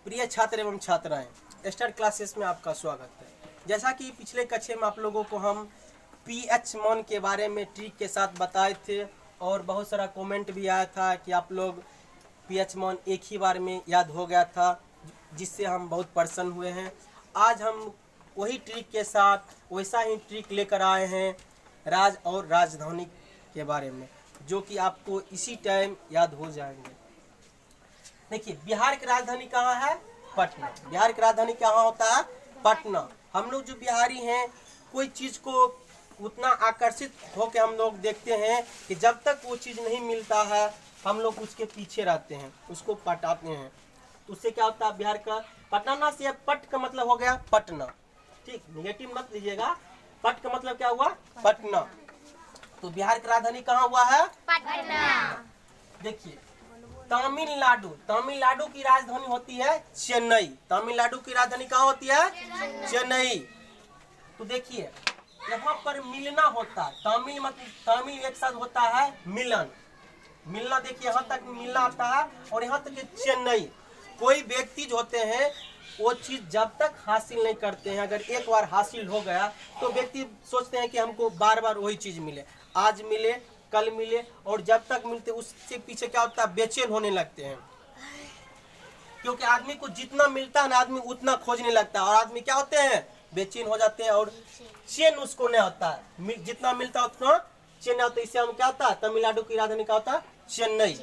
प्रिय छात्र एवं छात्राएं, स्टार क्लासेस में आपका स्वागत है। जैसा कि पिछले कक्षा में आप लोगों को हम पीएच मॉन के बारे में ट्रिक के साथ बताए थे और बहुत सारा कमेंट भी आया था कि आप लोग पीएच मॉन एक ही बार में याद हो गया था, जिससे हम बहुत प्रसन्न हुए हैं। आज हम वही ट्रिक के साथ वैसा ही ट्रिक लेकर आए हैं राज और राजधानी के बारे में, जो कि आपको इसी टाइम याद हो जाएंगे। देखिए, बिहार की राजधानी कहाँ है? पटना। बिहार की राजधानी कहाँ होता है? पटना। हम लोग जो बिहारी हैं, कोई चीज़ को उतना आकर्षित होकर हम लोग देखते हैं कि जब तक वो चीज़ नहीं मिलता है हम लोग उसके पीछे रहते हैं, उसको पटाते हैं। तो उससे क्या होता है? बिहार का पटना से पट का मतलब हो गया पटना। ठीक, निगेटिव मत लीजिएगा। पट का मतलब क्या हुआ? पटना। तो बिहार की राजधानी कहाँ हुआ है? पटना। देखिए, तमिलनाडु की राजधानी होती है चेन्नई। तमिलनाडु की राजधानी कहाँ होती है? चेन्नई। तो देखिए, यहाँ पर मिलना होता है। तमिल एक साथ होता है मिलन। मिलना, देखिए यहाँ तक मिलना आता है और यहाँ तक चेन्नई। कोई व्यक्ति जो होते हैं वो चीज जब तक हासिल नहीं करते हैं, अगर एक बार हासिल हो गया तो व्यक्ति सोचते हैं कि हमको बार बार वही चीज मिले, आज मिले कल मिले, और जब तक मिलते उससे पीछे क्या होता है? बेचैन होने लगते हैं। क्योंकि आदमी को जितना मिलता है ना, आदमी उतना खोजने लगता है और आदमी क्या होते हैं? बेचैन हो जाते हैं और चैन उसको नहीं होता है। जितना मिलता है उतना चैन नहीं होता। इससे हम क्या होता है? तमिलनाडु की राजधानी क्या होता है? चेन्नई।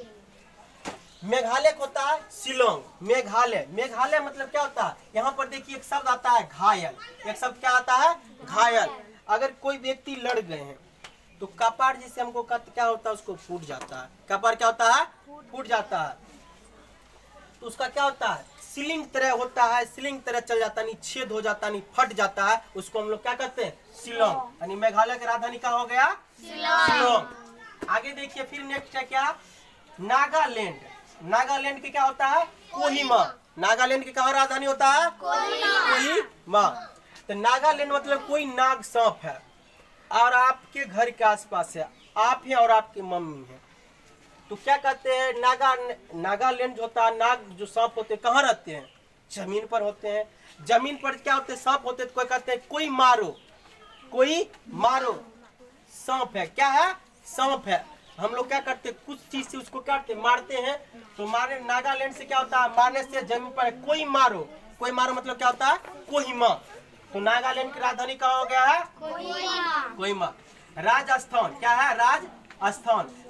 मेघालय को होता है शिलोंग। मेघालय मतलब क्या होता है? यहाँ पर देखिए एक शब्द आता है घायल। एक शब्द क्या आता है? घायल। अगर कोई व्यक्ति लड़ गए हैं तो कपार जिसे हमको क्या होता है? उसको फूट जाता है। कपार क्या होता है? फूट जाता है। तो उसका क्या होता है? सिलिंग तरह होता है, सिलिंग तरह चल जाता है, नहीं छेद हो जाता है, नहीं फट जाता है। उसको हम लोग क्या कहते हैं? शिलोंग। यानी मेघालय की राजधानी क्या हो गया? शिलोंग। आगे देखिए, फिर नेक्स्ट है क्या? नागालैंड। नागालैंड के क्या होता है? कोहिमा। नागालैंड की क्या राजधानी होता है? कोहिमा। तो नागालैंड मतलब कोई नाग सांप है और आपके घर के आसपास है, आप हैं और आपकी मम्मी है, तो क्या कहते हैं? नागालैंड जो होता है, नाग जो सांप होते हैं कहाँ रहते हैं? जमीन पर होते हैं। जमीन पर क्या होते हैं? सांप होते हैं। तो कोई कहते हैं कोई मारो, सांप है। क्या है? सांप है। हम लोग क्या करते हैं? कुछ चीज से उसको क्या करते हैं? मारते हैं। तो मारे नागालैंड से क्या होता है? मारने से जमीन पर कोई मारो मतलब क्या होता है? कोहिमा। तो नागालैंड की राजधानी कहाँ हो गया है? कोहिमा। राजस्थान क्या है?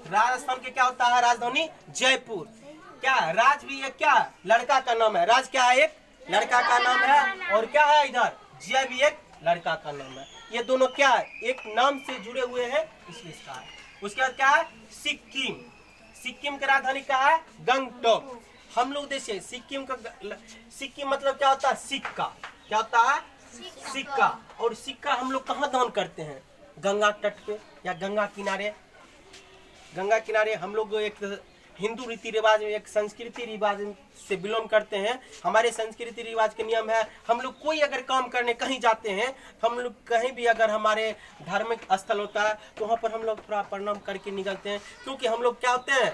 राजस्थान के क्या होता है? राजधानी जयपुर। क्या है? राज भी एक क्या है? लड़का का नाम है। राज क्या है? एक लड़का का नाम है। और क्या है इधर? जय भी एक लड़का का नाम है। ये दोनों क्या है? एक नाम से जुड़े हुए हैं, इसलिए इसका है। उसके बाद क्या है? सिक्किम की राजधानी क्या है? गंगटोक। हम लोग देखिए, सिक्किम मतलब क्या होता है? सिक्का। क्या होता है? सिक्का। और सिक्का हम लोग कहाँ दान करते हैं? गंगा तट पे या गंगा किनारे हम लोग एक हिंदू रीति रिवाज में, एक संस्कृति रिवाज से बिलोंग करते हैं। हमारे संस्कृति रिवाज के नियम है, हम लोग कोई अगर काम करने कहीं जाते हैं, हम लोग कहीं भी अगर हमारे धार्मिक स्थल होता है तो वहाँ पर हम लोग थोड़ा प्रणाम करके निकलते हैं। क्योंकि हम लोग क्या होते हैं?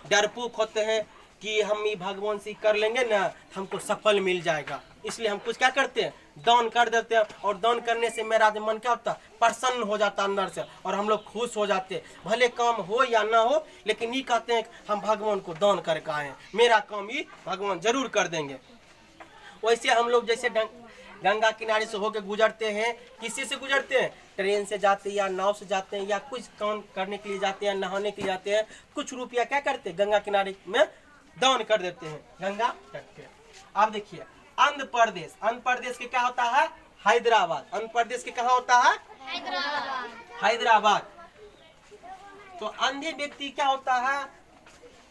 डरपोक होते हैं कि हम ये भगवान से कर लेंगे ना, हमको सफल मिल जाएगा। इसलिए हम कुछ क्या करते हैं? दान कर देते हैं। और दान करने से मेरा मन क्या होता है? प्रसन्न हो जाता है अंदर से, और हम लोग खुश हो जाते हैं। भले काम हो या ना हो, लेकिन ये कहते हैं हम भगवान को दान करके आए हैं, मेरा काम ये भगवान जरूर कर देंगे। वैसे हम लोग जैसे गंगा किनारे से होकर गुजरते हैं, किसी से गुजरते हैं? ट्रेन से जाते हैं या नाव से जाते हैं या कुछ काम करने के लिए जाते हैं, नहाने के लिए जाते हैं। कुछ रुपया क्या करते हैं? गंगा किनारे में दान कर देते हैं, गंगा तट पे। अब देखिए, आंध्र प्रदेश के क्या होता है? हैदराबाद। आंध्र प्रदेश के कहाँ होता है? हैदराबाद। तो अंधे व्यक्ति क्या होता है?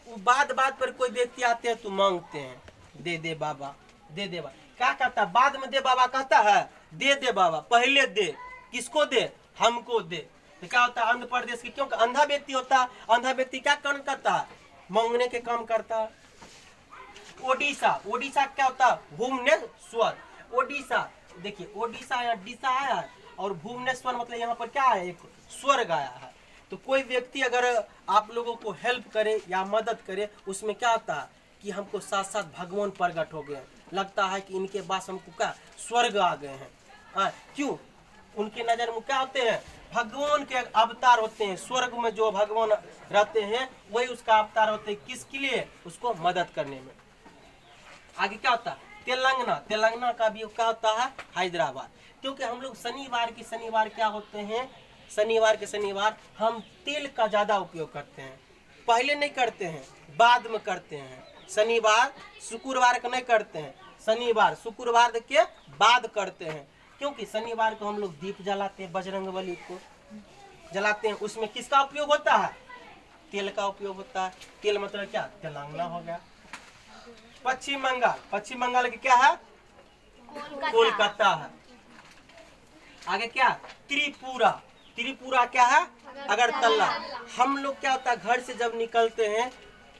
वो बात पर कोई व्यक्ति आते हैं तो मांगते हैं, दे दे बाबा, दे दे बाबा। क्या कहता है? बाद में दे बाबा कहता है, दे दे बाबा, पहले दे। किसको दे? हमको दे। तो क्या होता है? आंध्र प्रदेश के, क्योंकि अंधा व्यक्ति होता है, अंधा व्यक्ति क्या काम करता है? मांगने के काम करता है। ओडिशा क्या होता है? भुवनेश्वर। ओडिशा, देखिए ओडिशा या डिशा आया है और भुवनेश्वर मतलब यहाँ पर क्या है? एक स्वर्ग आया है। तो कोई व्यक्ति अगर आप लोगों को हेल्प करे या मदद करे, उसमें क्या होता है? कि हमको साथ साथ भगवान प्रकट हो गए हैं, लगता है कि इनके पास हमको क्या स्वर्ग आ गए हैं। हाँ, क्यों? उनके नजर में क्या होते हैं? भगवान के अवतार होते हैं। स्वर्ग में जो भगवान रहते हैं वही उसका अवतार होते हैं। किसके लिए? उसको मदद करने में। आगे क्या होता है? तेलंगाना, तेलंगाना का भी क्या होता है? हैदराबाद। क्योंकि हम लोग शनिवार क्या होते हैं? शनिवार के शनिवार हम तेल का ज्यादा उपयोग करते हैं। पहले नहीं करते हैं, बाद में करते हैं। शनिवार शुक्रवार को नहीं करते हैं, शनिवार शुक्रवार के बाद करते हैं। क्योंकि शनिवार को हम लोग दीप जलाते हैं, बजरंगबली को जलाते हैं। उसमें किसका उपयोग होता है? तेल का उपयोग होता है। तेल मतलब क्या? तेलंगाना हो गया। पश्चिम बंगाल की क्या है? कोलकाता है। आगे क्या? त्रिपुरा क्या है? अगरतला। हम लोग क्या होता है, घर से जब निकलते हैं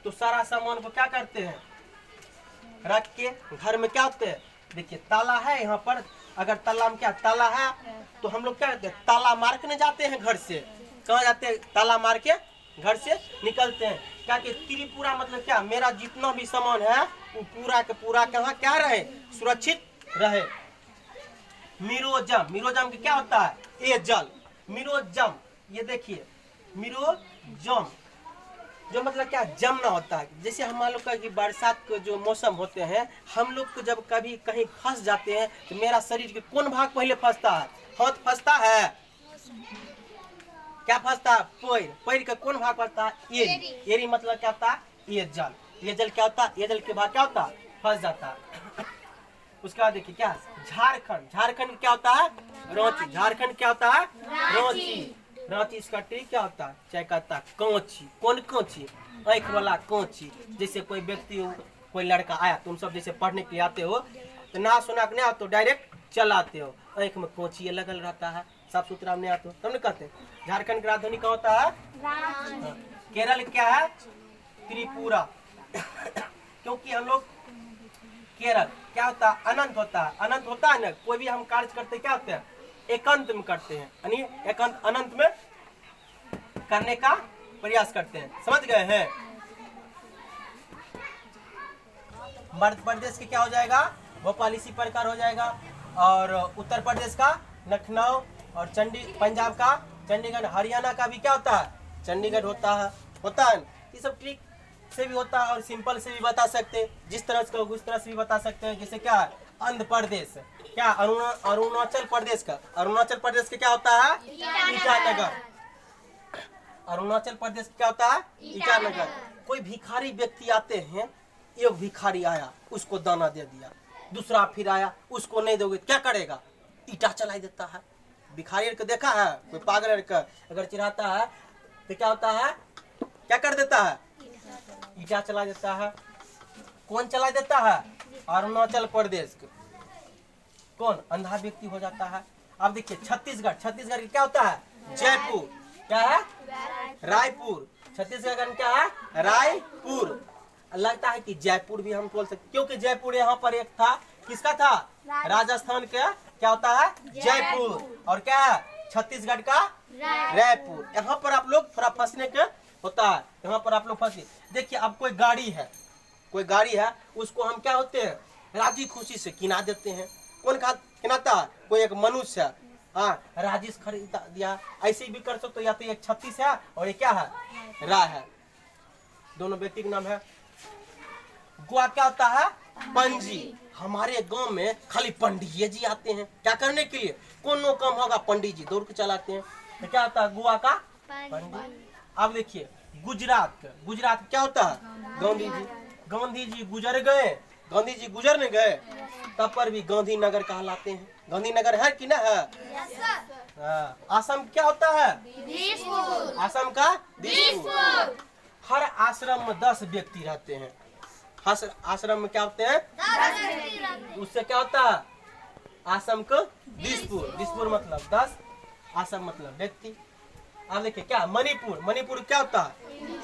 तो सारा सामान को क्या करते हैं? रख के घर में क्या होते हैं? देखिए ताला है यहाँ पर, अगर ताला में क्या ताला है तो हम लोग क्या करते हैं? ताला मार के नहीं जाते हैं घर से। कहाँ जाते हैं? ताला मार के घर से निकलते हैं। क्या कि त्रिपुरा मतलब क्या? मेरा जितना भी सामान है वो पूरा के पूरा कहाँ क्या रहे? सुरक्षित रहे। मिरोजम क्या होता है? ये जल। मिरोजम, ये देखिए मिरोजम जो मतलब क्या? जमना होता है। जैसे हम लोग का कि बरसात के जो मौसम होते हैं, हम लोग को जब कभी कहीं फंस जाते हैं तो मेरा शरीर के कौन भाग पहले फंसता है? हाथ फंसता है। क्या फंसता है? पैर का कौन भाग फंसता है? एरी मतलब क्या होता है? ये जल क्या होता है? ये जल के भाग क्या होता है? फंस जाता है। उसके बाद देखिए क्या? झारखंड क्या होता है? रांची। झारखंड क्या होता है? रांची इसका ट्री क्या होता है? चाहे कहता है कांची। कौन कांची? आँख वाला कांची। जैसे कोई व्यक्ति, कोई लड़का आया, तुम सब जैसे पढ़ने के लिए आते हो तो ना सुना के नहीं आते हो, डायरेक्ट चलाते हो। आँख में कांची लगल रहता है, साफ सुथरा नहीं आते हो, तब नहीं कहते। झारखंड की राजधानी क्या होता है? केरल क्या है? त्रिपुरा। क्योंकि हम लोग केरल क्या होता है? अनंत होता है। अनंत होता है ना, कोई भी हम कार्य करते क्या होते हैं? एकांत में करते हैं, यानी एकांत अनंत में करने का प्रयास करते हैं। समझ गए हैं? मध्य प्रदेश के क्या हो जाएगा? भोपाल इसी प्रकार हो जाएगा। और उत्तर प्रदेश का लखनऊ, और पंजाब का चंडीगढ़, हरियाणा का भी क्या होता है? चंडीगढ़ होता है। ये सब ट्रिक से भी होता है और सिंपल से भी बता सकते हैं। जिस तरह से उस तरह से भी बता सकते हैं। जैसे क्या? आंध्र प्रदेश क्या? अरुणाचल प्रदेश का क्या होता है? ईटानगर। अरुणाचल प्रदेश क्या होता है? ईटानगर। कोई भिखारी व्यक्ति आते हैं, एक भिखारी आया, उसको दाना दे दिया, दूसरा फिर आया, उसको नहीं दोगे क्या करेगा? ईटा चला देता है। भिखारी को देखा है? कोई पागल का अगर चिढ़ाता है तो क्या होता है? क्या कर देता है? ईटा चला देता है। कौन चला देता है? अरुणाचल प्रदेश को। कौन? अंधा व्यक्ति हो जाता है। अब देखिए छत्तीसगढ़ क्या होता है? जयपुर क्या है? रायपुर। छत्तीसगढ़ का क्या है? रायपुर। लगता है कि जयपुर भी हम बोल सकते, क्योंकि जयपुर यहाँ पर एक था, किसका था? राजस्थान का क्या होता है? जयपुर। और क्या है? छत्तीसगढ़ का रायपुर। यहाँ पर आप लोग थोड़ा फंसने के होता है, यहाँ पर आप लोग फंसे। देखिए अब कोई गाड़ी है, उसको हम क्या होते हैं? राजी खुशी से किना देते हैं। कौन किनाता है? कोई एक मनुष्य है, हाँ, राजी से खरीद दिया। ऐसे भी कर सकते हो, या तो एक 36 है और ये क्या है? राय है। दोनों व्यक्ति का नाम है। गुआ क्या होता है? पंजी। हमारे गांव में खाली पंडित जी आते हैं, क्या करने के लिए? कोनो काम होगा पंडित जी दौड़ के चलाते हैं। तो क्या होता है? गुआ का पंडित। अब देखिए गुजरात क्या होता है? गांधी जी गुजर गए, गांधी जी गुजरने गए तब पर भी गांधीनगर कहलाते हैं। गांधीनगर है कि ना है? आश्रम क्या होता है? आश्रम का दिसपुर। हर आश्रम में 10 व्यक्ति रहते हैं। आश्रम में क्या होते हैं? 10 व्यक्ति। उससे क्या होता है? आश्रम को दिसपुर मतलब 10, आश्रम मतलब व्यक्ति। अब देखिए क्या? मणिपुर क्या होता है?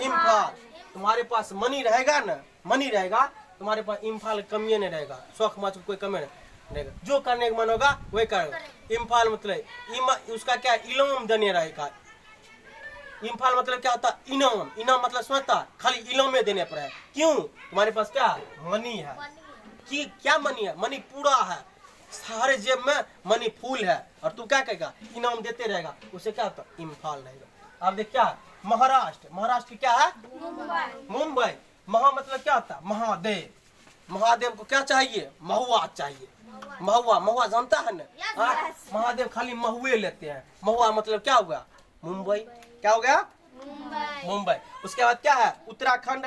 इम्फाल। तुम्हारे पास मनी रहेगा ना, तुम्हारे पास इम्फाल कमी नहीं रहेगा। शौक माच कोई कमी नहीं रहेगा, जो करने का मन होगा वही करेगा। इम्फाल मतलब उसका क्या? इलोम देने रहेगा। इम्फाल मतलब क्या होता है? इनाम। इनाम मतलब समझता, खाली इनाम में देने पर है। क्यों? तुम्हारे पास क्या मनी है कि क्या मनी है? मनी पूरा है, सारे जेब में मनी फूल है, और तू क्या कहेगा? इनाम देते रहेगा, उसे क्या होता है? इम्फाल रहेगा। अब देख क्या है? महाराष्ट्र। महाराष्ट्र क्या है? मुंबई। महा मतलब क्या होता है? महादेव। महादेव को क्या चाहिए? महुआ चाहिए। महुआ, महुआ जानता है ना? महादेव खाली महुए लेते हैं। महुआ मतलब क्या होगा? मुंबई। क्या हो गया? मुंबई। उसके बाद क्या है? उत्तराखंड।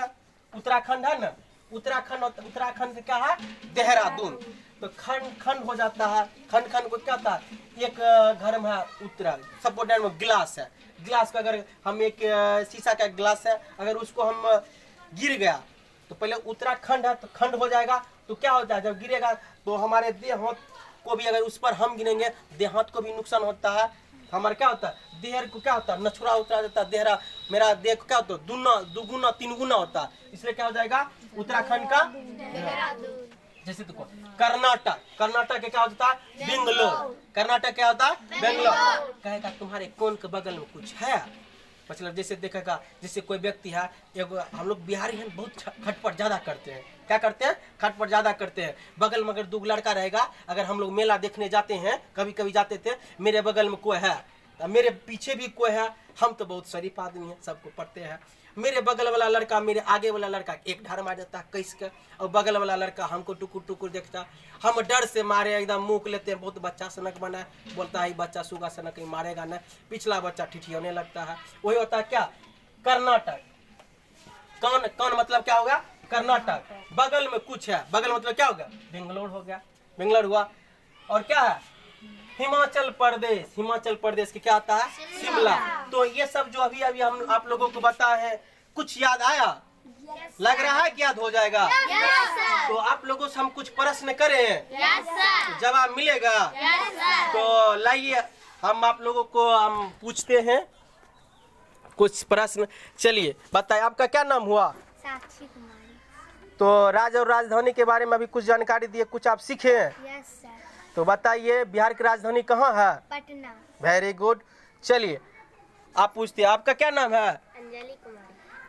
उत्तराखंड है ना? उत्तराखंड। उत्तराखंड क्या है? देहरादून। तो खंड खंड हो जाता है। खंड खंड को क्या होता है? एक घर में है उत्तरा, सपोज में गिलास है। गिलास का अगर हम एक शीशा का गिलास है, अगर उसको हम गिर गया तो पहले उत्तराखंड है तो खंड हो जाएगा। तो क्या होता है? जब गिरेगा तो हमारे देह हाथ को भी, अगर उस पर हम गिरेंगे देह हाथ को भी नुकसान होता है। हमारा क्या होता है? देह को क्या होता है? नछुरा उतरा जाता है। देहरा मेरा देह को क्या होता है? दुना दुगुना तीन गुना होता है। इसलिए क्या हो जाएगा? उत्तराखंड का जैसे तुमको कर्नाटक। कर्नाटक क्या होता है? बेंगलोर। कर्नाटक क्या होता है? बेंगलोर। कहेगा तुम्हारे कौन के बगल में कुछ है? मतलब जैसे देखेगा, जैसे कोई व्यक्ति है, एगो हम लोग बिहारी हैं, बहुत खटपट ज्यादा करते हैं। क्या करते हैं? खटपट ज्यादा करते हैं। बगल में अगर दो लड़का रहेगा, अगर हम लोग मेला देखने जाते हैं, कभी कभी जाते थे, मेरे बगल में कोई है, मेरे पीछे भी कोई है, हम तो बहुत शरीफ आदमी है, सबको पढ़ते हैं। मेरे बगल वाला लड़का मेरे आगे वाला लड़का एक ढार मार देता है कैस के, और बगल वाला लड़का हमको टुकुर टुकुर देखता। हम डर से मारे एकदम मुँह लेते हैं। बहुत बच्चा सनक बना है, बोलता है बच्चा सुगा सनक कहीं मारेगा ना। पिछला बच्चा ठिठियाने लगता है। वही होता है क्या? कर्नाटक। कौन कौन मतलब क्या होगा? कर्नाटक। बगल में कुछ है, बगल मतलब क्या होगा? बेंगलोर हो गया। बेंगलोर हुआ। और क्या है? हिमाचल प्रदेश। हिमाचल प्रदेश की क्या आता है? शिमला। तो ये सब जो अभी अभी हम आप लोगों को बताए हैं, कुछ याद आया? लग रहा है कि याद हो जाएगा? तो आप लोगों से हम कुछ प्रश्न करें, तो जवाब मिलेगा। तो लाइए हम आप लोगों को हम पूछते हैं कुछ प्रश्न। चलिए बताइए, आपका क्या नाम हुआ? साक्षी कुमारी। तो राज्य और राजधानी के बारे में अभी कुछ जानकारी दिए, कुछ आप सीखे हैं? Yes sir. तो बताइए बिहार की राजधानी कहाँ है? पटना। Very good. चलिए आप पूछते हैं, आपका क्या नाम है? अंजलि कुमारी।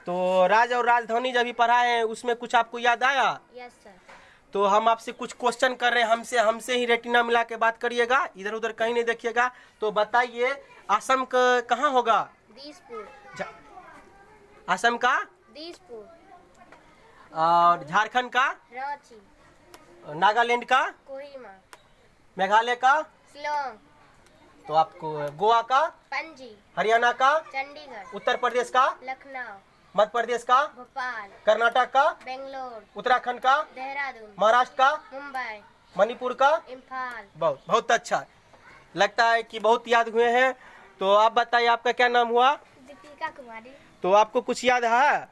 तो राज्य और राजधानी जब भी पढ़ाए हैं उसमें कुछ आपको याद आया? Yes sir. तो हम आपसे कुछ क्वेश्चन कर रहे हैं, हमसे ही रेटिना मिला के बात करिएगा, इधर उधर कहीं नहीं देखिएगा। तो बताइए असम का कहाँ होगा? दीसपुर। असम का? दीसपुर। और झारखंड का? रांची। नागालैंड का? कोहिमा। मेघालय का? शिलोंग। तो आपको गोवा का? पणजी। हरियाणा का? चंडीगढ़। उत्तर प्रदेश का? लखनऊ। मध्य प्रदेश का? भोपाल। कर्नाटक का? बेंगलोर। उत्तराखंड का? देहरादून। महाराष्ट्र का? मुंबई। मणिपुर का? इम्फाल। बहुत बहुत अच्छा, लगता है कि बहुत याद हुए हैं। तो आप बताइए आपका क्या नाम हुआ? दीपिका कुमारी। तो आपको कुछ याद है?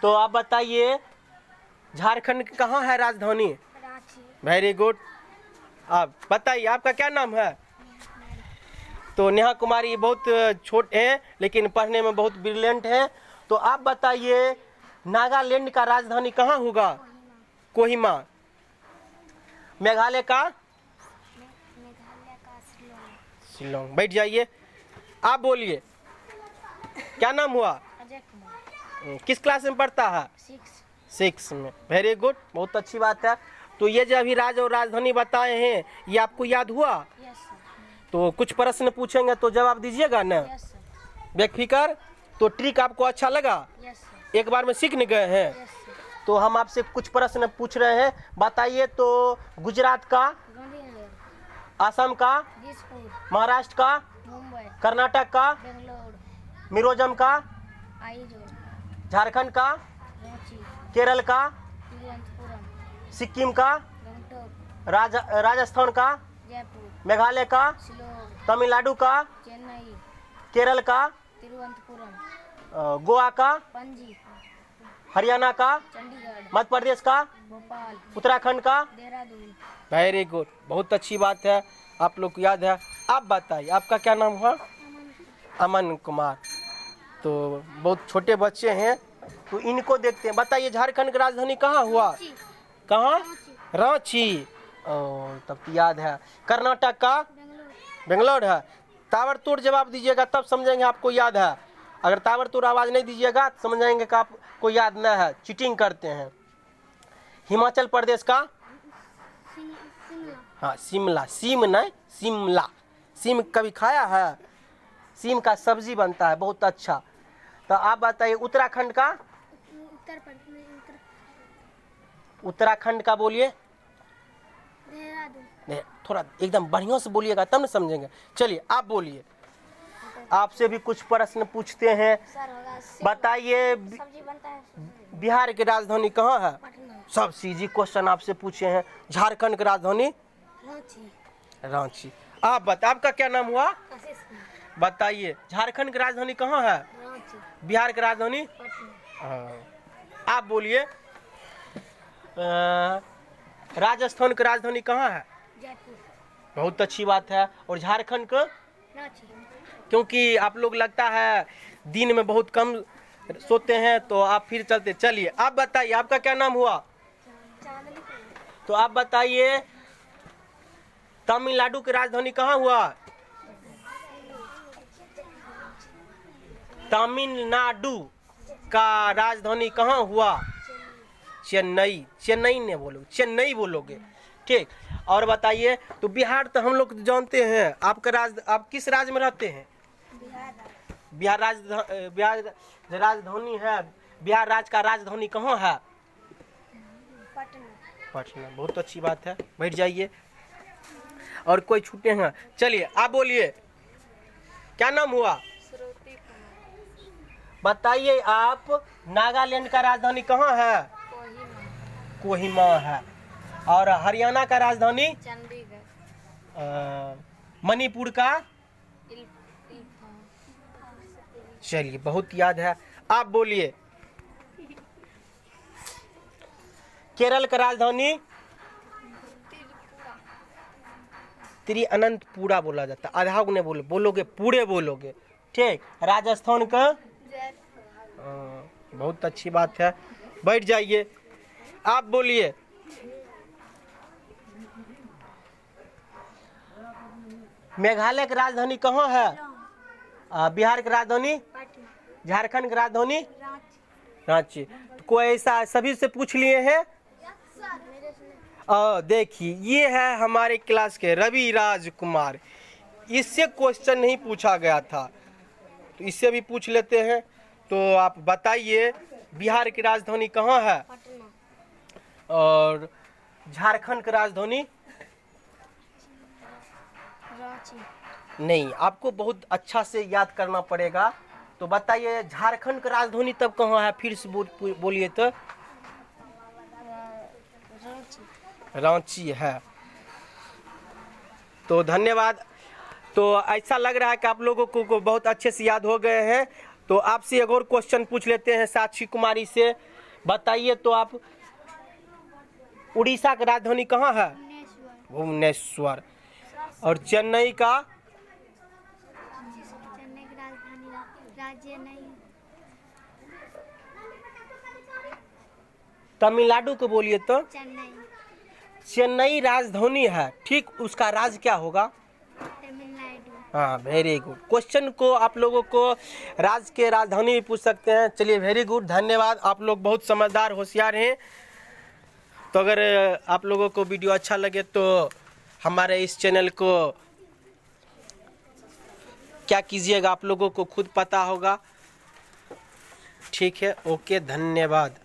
तो आप बताइए झारखंड की कहाँ है राजधानी? रांची। Very good. आप बताइए आपका क्या नाम है? तो नेहा कुमारी बहुत छोटे हैं लेकिन पढ़ने में बहुत ब्रिलियंट है। तो आप बताइए नागालैंड का राजधानी कहाँ होगा? कोहिमा। मेघालय का? मेघालय का शिलोंग। शिलोंग। बैठ जाइए, आप बोलिए क्या नाम हुआ? अजय कुमार। किस क्लास में पढ़ता है? 6 में। वेरी गुड, बहुत अच्छी बात है। तो ये जो अभी राज्य और राजधानी बताए हैं ये आपको याद हुआ? Yes sir. तो कुछ प्रश्न पूछेंगे तो जवाब दीजिएगा ना? Yes sir. बेफिकर। तो ट्रिक आपको अच्छा लगा? Yes sir. एक बार में सीख गए हैं? Yes sir. तो हम आपसे कुछ प्रश्न पूछ रहे हैं, बताइए। तो गुजरात का? गांधीनगर। असम का? दीसपुर। महाराष्ट्र का? मुंबई। कर्नाटक का? बेंगलोर। मिजोरम का? आइजोल। झारखंड का? रांची। केरल का? तिरुवनंतपुरम। सिक्किम का? गंगटोक। राजस्थान का? जयपुर। मेघालय का? शिलोंग। तमिलनाडु का? चेन्नई। केरल का? तिरुवनंतपुरम। गोवा का? पणजी। हरियाणा का? चंडीगढ़। मध्य प्रदेश का? भोपाल। उत्तराखंड का? देहरादून। वेरी गुड, बहुत अच्छी बात है, आप लोग को याद है। आप बताइए आपका क्या नाम हुआ? अमन कुमार। तो बहुत छोटे बच्चे हैं तो इनको देखते हैं। बताइए झारखंड की राजधानी कहाँ हुआ? कहाँ? रांची। तब तो याद है। कर्नाटक का? बेंगलोर। बेंगलोर है। ताबड़तोड़ जवाब दीजिएगा तब समझेंगे आपको याद है। अगर ताबड़तोड़ आवाज़ नहीं दीजिएगा तो समझ जाएंगे कि आपको याद न है, चीटिंग करते हैं। हिमाचल प्रदेश का हाँ शिमला, सीम नहीं शिमला। सीम कभी खाया है? सीम का सब्जी बनता है बहुत अच्छा। तो आप बताइए उत्तराखंड का, उत्तर प्रदेश, उत्तराखंड का बोलिए। देहरादून। नहीं, थोड़ा एकदम बढ़िया से बोलिएगा तब न समझेंगे। चलिए आप बोलिए, आपसे भी कुछ प्रश्न पूछते हैं। सर होगा बताइए सब्जी बनता है बिहार की राजधानी कहाँ है? पटना। सब सीधी क्वेश्चन आपसे पूछे हैं। झारखंड की राजधानी रांची। रांची। आप बता, आपका क्या नाम हुआ? आशीष कुमार। बताइए झारखंड की राजधानी कहाँ है? रांची। बिहार की राजधानी पटना। हाँ। आप बोलिए राजस्थान की राजधानी कहाँ है? जयपुर। बहुत अच्छी बात है। और झारखंड का? रांची। क्योंकि आप लोग लगता है दिन में बहुत कम सोते हैं तो आप फिर चलते। चलिए आप बताइए, आपका क्या नाम हुआ? चांदनी। तो आप बताइए तमिलनाडु की राजधानी कहाँ हुआ? तमिलनाडु का राजधानी कहाँ हुआ? चेन्नई। चेन्नई नहीं बोलो, चेन्नई बोलोगे, ठीक। और बताइए तो बिहार तो हम लोग जानते हैं। आप किस राज्य में रहते हैं? बिहार राजधानी है। बिहार राज्य का राजधानी कहाँ है? पटना। पटना। बहुत अच्छी बात है, बैठ जाइए। और कोई छूटे हैं? चलिए आप बोलिए क्या नाम हुआ? श्रुति कुमार। बताइए आप नागालैंड का राजधानी कहाँ है? कोहिमा। कोहिमा है। और हरियाणा का राजधानी? चंडीगढ़। मणिपुर का? चलिए बहुत याद है। आप बोलिए केरल का राजधानी? तिरुअनंतपुरा बोला जाता है। आधा ने बोलोगे पूरे बोलोगे, ठीक। राजस्थान का? बहुत अच्छी बात है, बैठ जाइए। आप बोलिए मेघालय की राजधानी कहाँ है? बिहार की राजधानी? झारखंड की राजधानी? रांची। तो कोई ऐसा सभी से पूछ लिए हैं? देखिए ये है हमारे क्लास के रवि राज कुमार। इससे क्वेश्चन नहीं पूछा गया था तो इससे भी पूछ लेते हैं। तो आप बताइए बिहार की राजधानी कहाँ है? पटना। और झारखंड की राजधानी? रांची। नहीं, आपको बहुत अच्छा से याद करना पड़ेगा। तो बताइए झारखंड की राजधानी तब कहाँ है? फिर से बोलिए तो। रांची। रांची है। तो धन्यवाद। तो ऐसा लग रहा है कि आप लोगों को बहुत अच्छे से याद हो गए हैं। तो आपसे एक और क्वेश्चन पूछ लेते हैं साक्षी कुमारी से। बताइए तो आप उड़ीसा की राजधानी कहाँ है? भुवनेश्वर। और चेन्नई का? चेन्नई की राजधानी राज्य नहीं। तमिलनाडु को बोलिए तो। चेन्नई। चेन्नई राजधानी है, ठीक। उसका राज्य क्या होगा? तमिलनाडु। हाँ, वेरी गुड। क्वेश्चन को आप लोगों को राज्य के राजधानी भी पूछ सकते हैं। चलिए वेरी गुड, धन्यवाद। आप लोग बहुत समझदार होशियार हैं। तो अगर आप लोगों को वीडियो अच्छा लगे तो हमारे इस चैनल को क्या कीजिएगा, आप लोगों को खुद पता होगा, ठीक है। ओके, धन्यवाद।